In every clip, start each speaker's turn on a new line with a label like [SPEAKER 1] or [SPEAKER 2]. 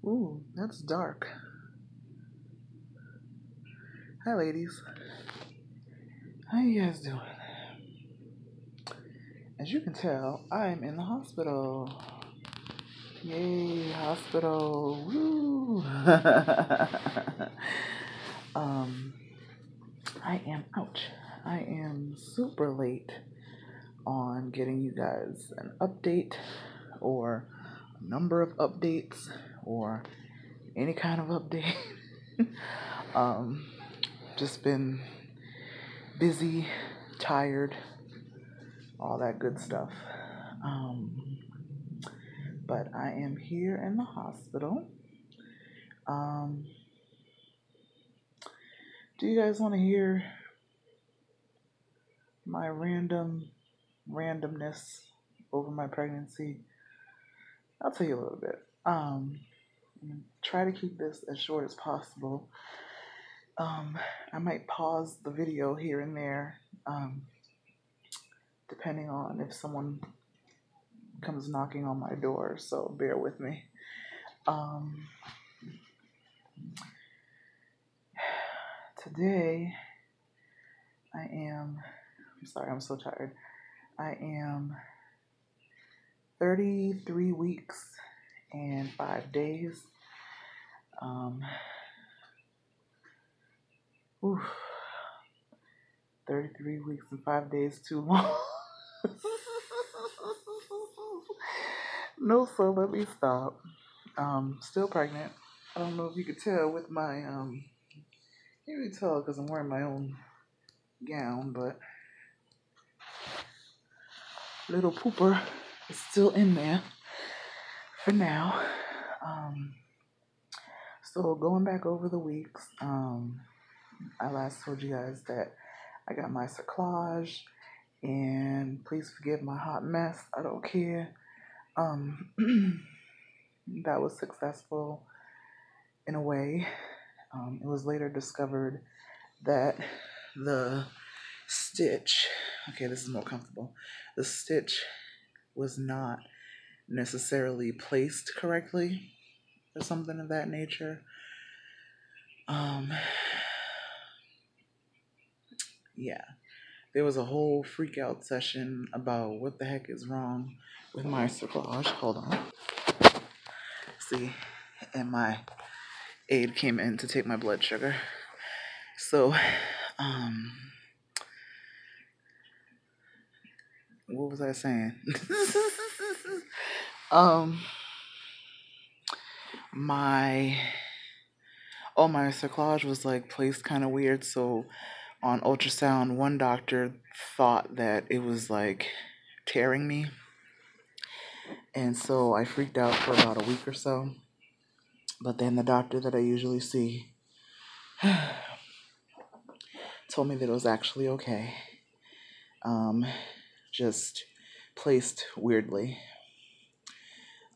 [SPEAKER 1] Ooh, that's dark. Hi, ladies. How you guys doing? As you can tell, I'm in the hospital. Yay, hospital. Woo! um, I am super late on getting you guys an update or a number of updates or any kind of update. um, just been busy, tired, all that good stuff. Um, but I am here in the hospital. Um, do you guys want to hear my randomness over my pregnancy? I'll tell you a little bit. I'm gonna try to keep this as short as possible. I might pause the video here and there, depending on if someone comes knocking on my door, so bear with me. Today, I'm sorry, I'm so tired. I am 33 weeks and 5 days. Oof, 33 weeks and 5 days too long. No, so let me stop. Still pregnant. I don't know if you could tell with my, you can tell because I'm wearing my own gown, but little pooper is still in there for now. So going back over the weeks, I last told you guys that I got my cerclage, and please forgive my hot mess. I don't care. That was successful in a way. It was later discovered that the stitch, okay, this is more comfortable. The stitch was not necessarily placed correctly or something of that nature. Yeah, there was a whole freak out session about what the heck is wrong with my cerclage. Hold on. See, and my aide came in to take my blood sugar. So, what was I saying? my my cerclage was like placed kind of weird. So on ultrasound, one doctor thought that it was like tearing me, and so I freaked out for about a week or so. But then the doctor that I usually see told me that it was actually okay. Just placed weirdly.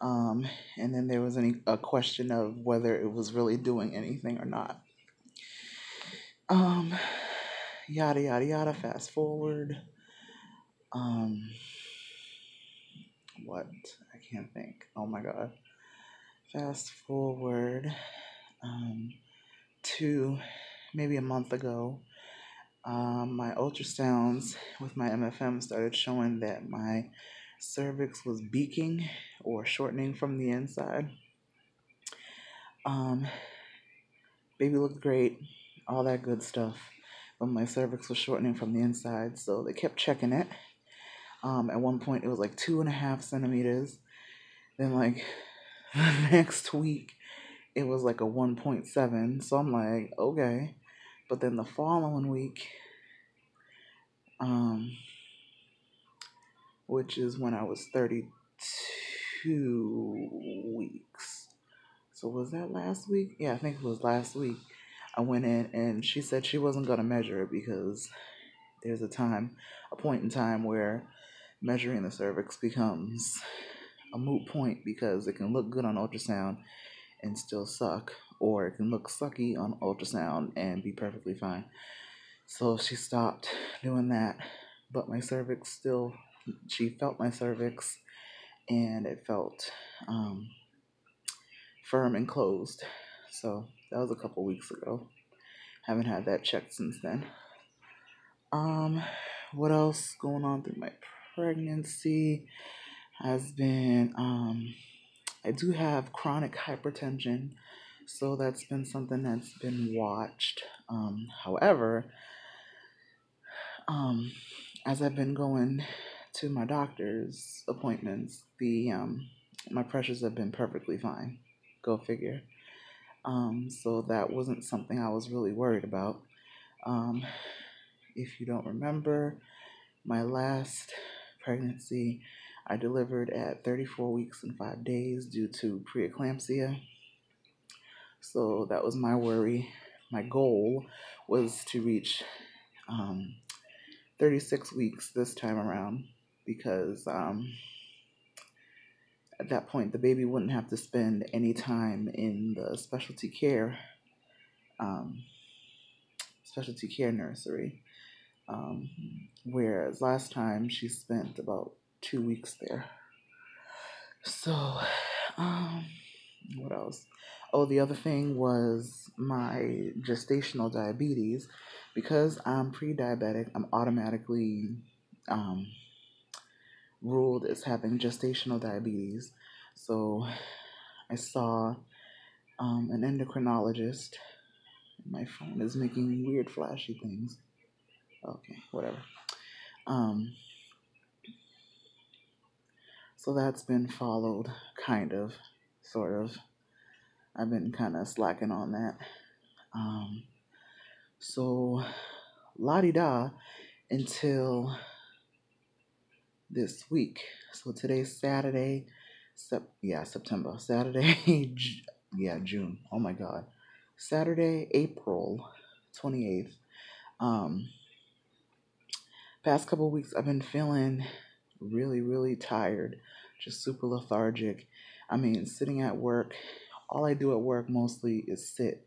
[SPEAKER 1] And then there was a question of whether it was really doing anything or not. Yada yada yada. Fast forward. What? I can't think. Oh my god. Fast forward to maybe a month ago. My ultrasounds with my MFM started showing that my cervix was beaking or shortening from the inside. Baby looked great, all that good stuff, but my cervix was shortening from the inside, so they kept checking it. At one point, it was like 2.5 centimeters. Then, like, the next week, it was like a 1.7. So I'm like, okay. But then the following week, which is when I was 32 weeks. So was that last week? Yeah, I think it was last week. I went in and she said she wasn't going to measure it because there's a point in time where measuring the cervix becomes a moot point because it can look good on ultrasound and still suck, or it can look sucky on ultrasound and be perfectly fine. So she stopped doing that, but my cervix still, she felt my cervix and it felt firm and closed. So that was a couple weeks ago. Haven't had that checked since then. Um, what else going on through my pregnancy has been I do have chronic hypertension, so that's been something that's been watched. However, as I've been going to my doctor's appointments, the my pressures have been perfectly fine. Go figure. So that wasn't something I was really worried about. Um, if you don't remember, my last pregnancy, I delivered at 34 weeks and 5 days due to preeclampsia. So that was my worry. My goal was to reach 36 weeks this time around because at that point the baby wouldn't have to spend any time in the um, specialty care nursery. Whereas last time she spent about 2 weeks there. So, what else? Oh, the other thing was my gestational diabetes. Because I'm pre-diabetic, I'm automatically um, ruled as having gestational diabetes. So I saw an endocrinologist. My phone is making weird flashy things. Okay, whatever. Um, so that's been followed, kind of, sort of. I've been kind of slacking on that. So la-di-da until this week. So today's Saturday, September. Saturday, June. Oh my God. Saturday, April 28th. Past couple weeks, I've been feeling really, really tired, just super lethargic. I mean, sitting at work, all I do at work mostly is sit.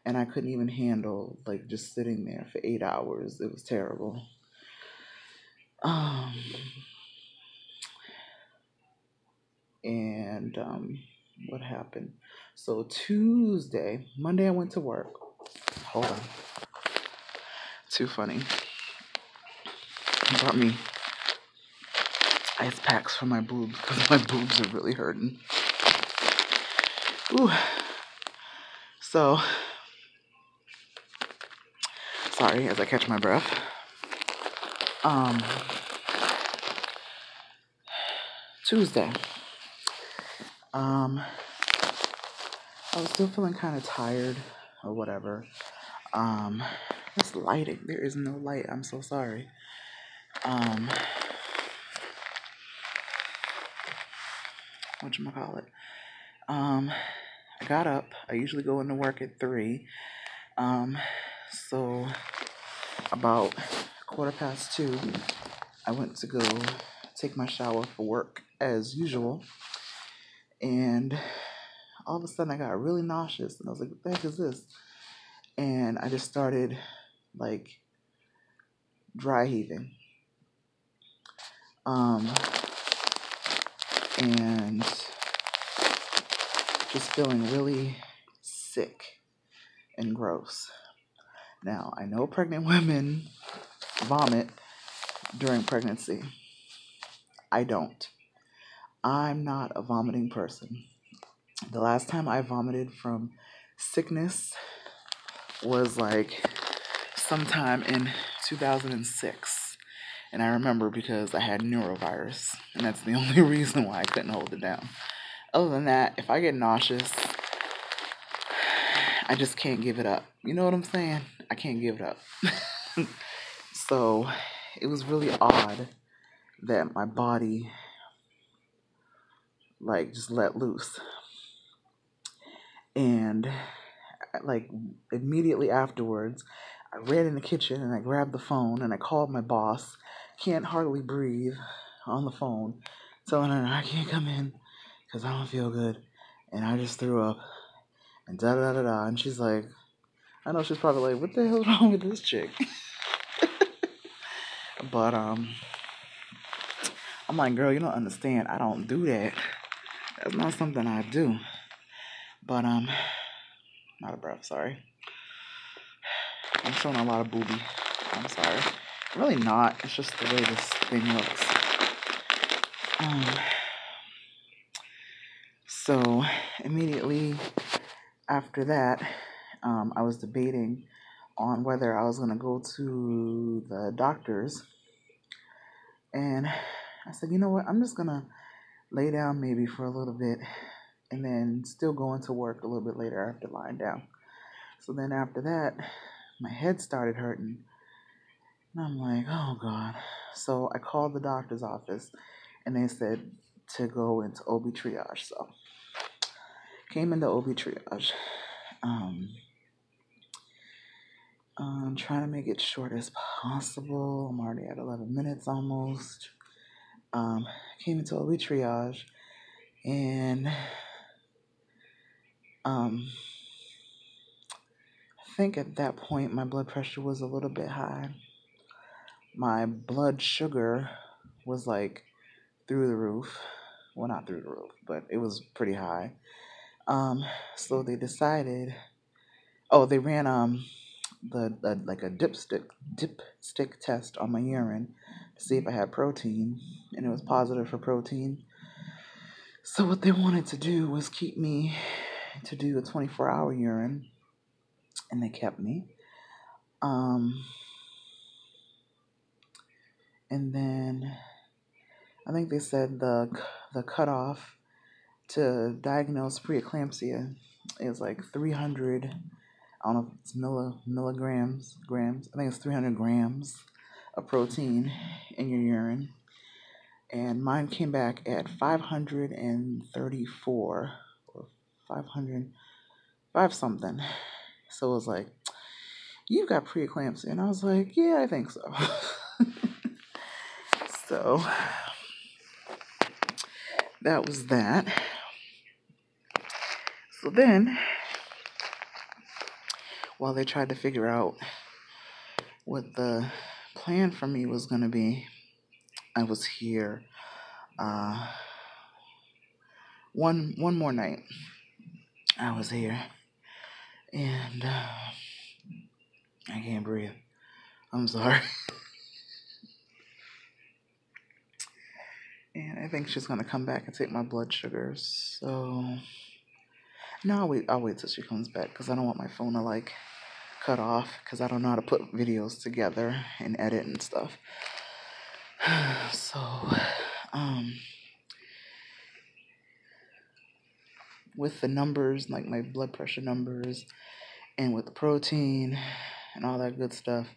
[SPEAKER 1] And I couldn't even handle like just sitting there for 8 hours. It was terrible. And what happened? So Monday I went to work. Hold on. Too funny. He brought me ice packs for my boobs because my boobs are really hurting. Ooh. So, sorry as I catch my breath. Tuesday. I was still feeling kind of tired or whatever. This lighting, there is no light. I'm so sorry. Whatchamacallit? I got up. I usually go into work at 3. So about 2:15, I went to go take my shower for work as usual. And all of a sudden I got really nauseous. And I was like, what the heck is this? And I just started like dry heaving. And just feeling really sick and gross. Now, I know pregnant women vomit during pregnancy. I don't. I'm not a vomiting person. The last time I vomited from sickness was like sometime in 2006. And I remember because I had neurovirus. And that's the only reason why I couldn't hold it down. Other than that, if I get nauseous, I just can't give it up. You know what I'm saying? I can't give it up. So it was really odd that my body like just let loose. And like immediately afterwards, I ran in the kitchen and I grabbed the phone and I called my boss. Can't hardly breathe on the phone, telling her I can't come in because I don't feel good. And I just threw up and da da da da. And she's like, I know she's probably like, what the hell's wrong with this chick? But I'm like, girl, you don't understand. I don't do that. That's not something I do. But not a breath. Sorry, I'm showing a lot of booby. I'm sorry. Really not. It's just the way this thing looks. So immediately after that, I was debating on whether I was going to go to the doctor's. And I said, you know what? I'm just going to lay down maybe for a little bit and then still go into work a little bit later after lying down. So then after that, my head started hurting. And I'm like, oh God. So I called the doctor's office and they said to go into OB triage. So came into OB triage. I'm trying to make it short as possible. I'm already at 11 minutes almost. Came into OB triage and I think at that point my blood pressure was a little bit high. My blood sugar was like through the roof. Well, not through the roof, but it was pretty high. So they decided. Oh, they ran the like a dipstick test on my urine to see if I had protein, and it was positive for protein. So what they wanted to do was keep me to do a 24-hour urine, and they kept me. And then I think they said the cutoff to diagnose preeclampsia is like 300. I don't know if it's milligrams, grams. I think it's 300 grams of protein in your urine. And mine came back at 534 or 505 something. So it was like, you've got preeclampsia. And I was like, yeah, I think so. So that was that. So then, while they tried to figure out what the plan for me was going to be, I was here one more night. I was here, and I can't breathe. I'm sorry. And I think she's gonna come back and take my blood sugar. So no, I'll wait till she comes back because I don't want my phone to like cut off because I don't know how to put videos together and edit and stuff. So with the numbers, like my blood pressure numbers, and with the protein and all that good stuff,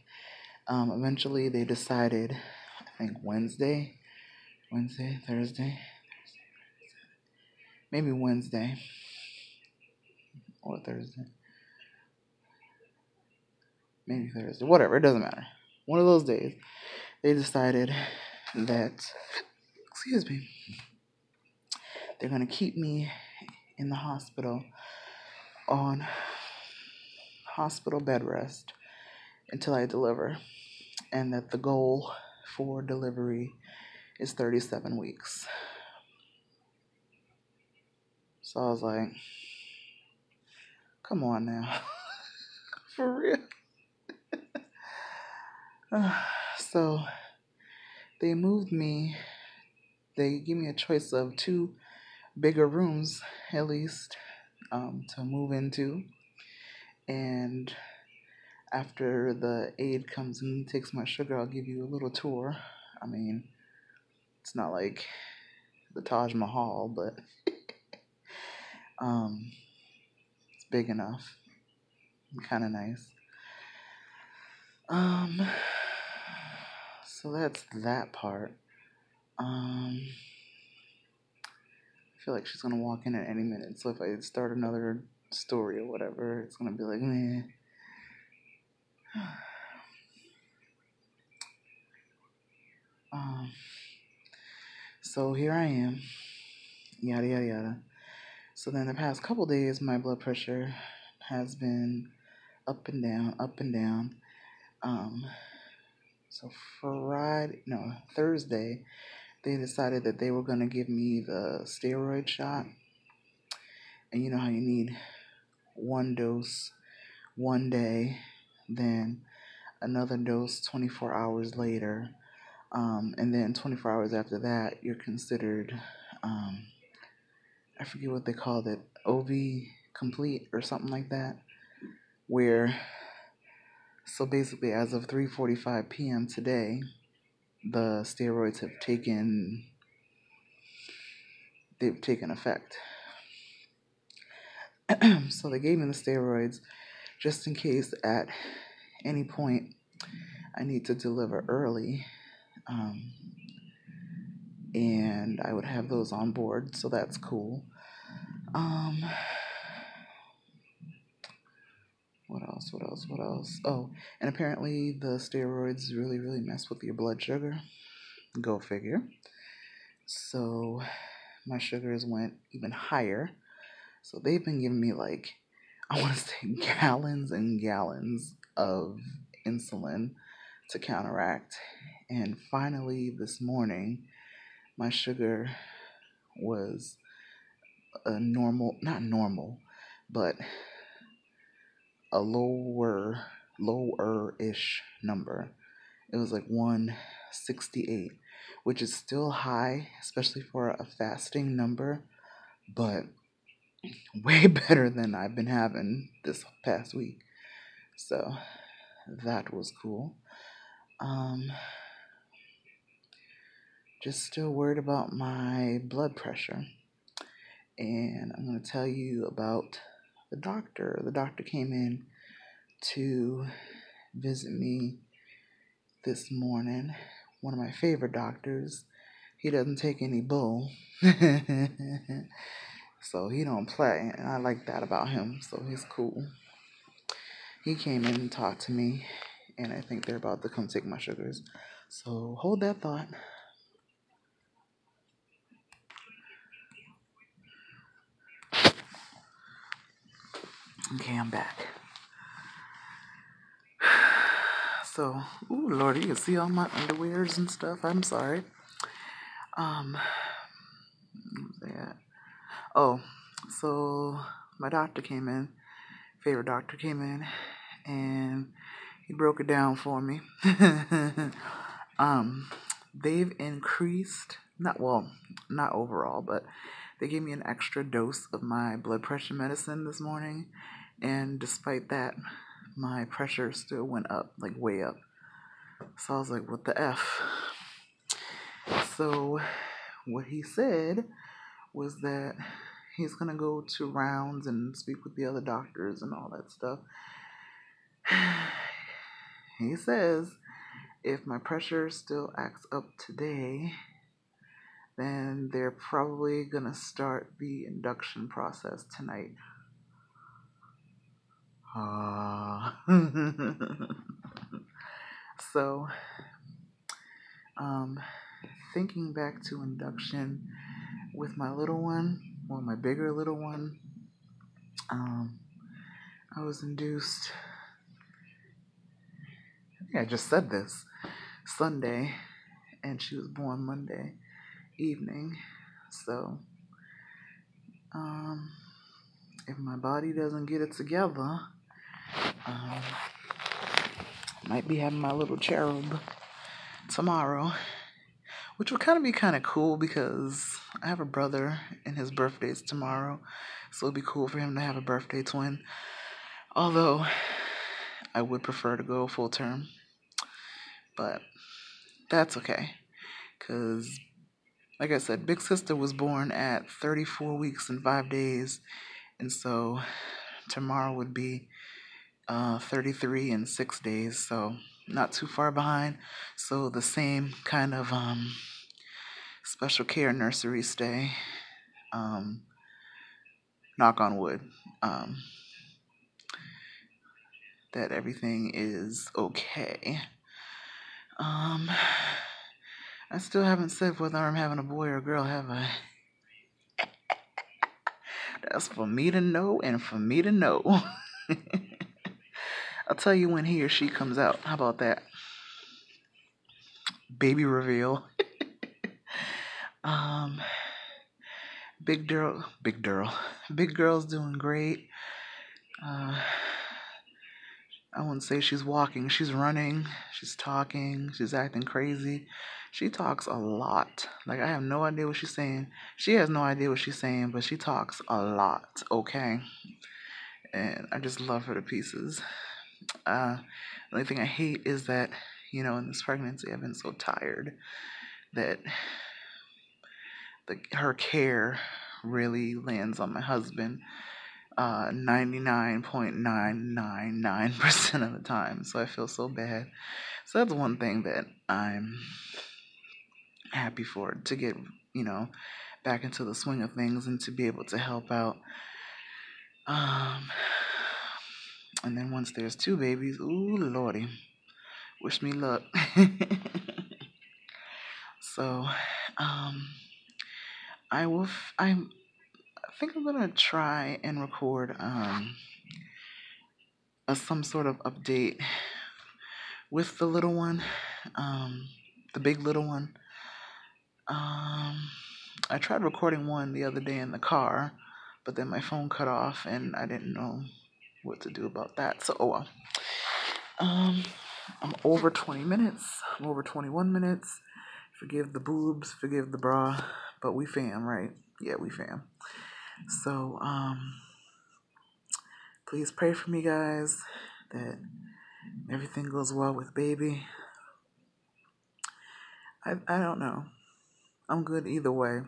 [SPEAKER 1] eventually they decided, I think Wednesday, Thursday, maybe Wednesday or Thursday, maybe Thursday, whatever, it doesn't matter. One of those days, they decided that, excuse me, they're going to keep me in the hospital on hospital bed rest until I deliver, and that the goal for delivery is 37 weeks. So I was like, come on now. For real. So they moved me. They gave me a choice of 2 bigger rooms, at least, to move into. And after the aide comes and takes my sugar, I'll give you a little tour. I mean, it's not like the Taj Mahal, but it's big enough. Kind of nice. So that's that part. I feel like she's gonna walk in at any minute. So if I start another story or whatever, it's gonna be like, meh. So here I am. Yada yada yada. So then the past couple days, my blood pressure has been up and down, up and down. So Thursday, they decided that they were going to give me the steroid shot. And you know how you need one dose one day, then another dose 24 hours later, and then 24 hours after that, you're considered, I forget what they called it, OV complete or something like that, where, so basically as of 3:45 p.m. today, the steroids they've taken effect. So they gave me the steroids just in case at any point I need to deliver early, and I would have those on board, so that's cool. What else? What else? What else? Oh, and apparently the steroids really, really mess with your blood sugar. Go figure. So my sugars went even higher. So they've been giving me like, I want to say gallons and gallons of insulin to counteract. And finally this morning, my sugar was a normal, not normal, but a lower-ish number. It was like 168, which is still high, especially for a fasting number, but way better than I've been having this past week. So that was cool. Just still worried about my blood pressure. And I'm going to tell you about the doctor. The doctor came in to visit me this morning. One of my favorite doctors. He doesn't take any bull. So he don't play. And I like that about him. So he's cool. He came in and talked to me. And I think they're about to come take my sugars. So hold that thought. Okay, I'm back. So, ooh, Lord, you can see all my underwears and stuff. I'm sorry. What was that? Oh, so my doctor came in, favorite doctor came in, and he broke it down for me. They've increased, not overall, but they gave me an extra dose of my blood pressure medicine this morning, and despite that, my pressure still went up, like way up. So I was like, what the F? So what he said was that he's going to go to rounds and speak with the other doctors and all that stuff. He says if my pressure still acts up today, then they're probably going to start the induction process tonight. So, thinking back to induction with my little one, well, my bigger little one, I was induced, I think I just said this, Sunday, and she was born Monday evening. So, if my body doesn't get it together, might be having my little cherub tomorrow, which would be kind of cool because I have a brother and his birthday's tomorrow, so it'd be cool for him to have a birthday twin. Although I would prefer to go full term, but that's okay, because like I said, big sister was born at 34 weeks and 5 days, and so tomorrow would be 33 and 6 days, so not too far behind. So the same kind of special care nursery stay, knock on wood, that everything is okay. I still haven't said whether I'm having a boy or a girl, have I? That's for me to know and for me to know. I'll tell you when he or she comes out. How about that? Baby reveal. Big girl's doing great. Uh, I wouldn't say she's walking. She's running. She's talking. She's acting crazy. She talks a lot. Like, I have no idea what she's saying. She has no idea what she's saying, but she talks a lot, okay? And I just love her to pieces. The only thing I hate is that, in this pregnancy, I've been so tired that her care really lands on my husband 99.999% of the time. So I feel so bad. So that's one thing that I'm happy for, to get, back into the swing of things and to be able to help out. And then once there's two babies, ooh, lordy, wish me luck. So, I think I'm gonna try and record some sort of update with the little one, the big little one. I tried recording one the other day in the car, but then my phone cut off and I didn't know what to do about that. So, oh well. I'm over 20 minutes. I'm over 21 minutes. Forgive the boobs, forgive the bra, but we fam, right? Yeah, we fam. So, please pray for me, guys, that everything goes well with baby. I don't know. I'm good either way.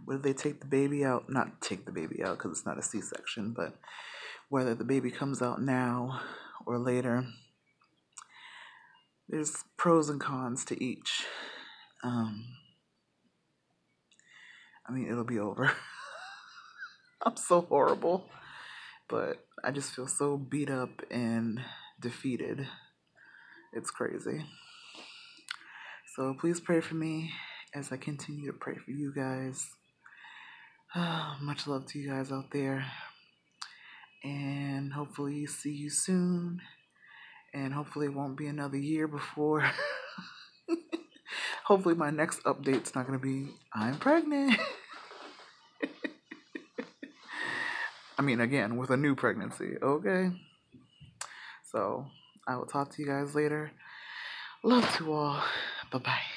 [SPEAKER 1] Whether they take the baby out, not take the baby out because it's not a C-section, but whether the baby comes out now or later, there's pros and cons to each. It'll be over. I'm so horrible, but I just feel so beat up and defeated. It's crazy. So please pray for me as I continue to pray for you guys. Much love to you guys out there. And hopefully see you soon. And hopefully it won't be another year before. Hopefully my next update's not going to be, I'm pregnant. Again, with a new pregnancy, okay? So, I will talk to you guys later. Love to all. Bye-bye.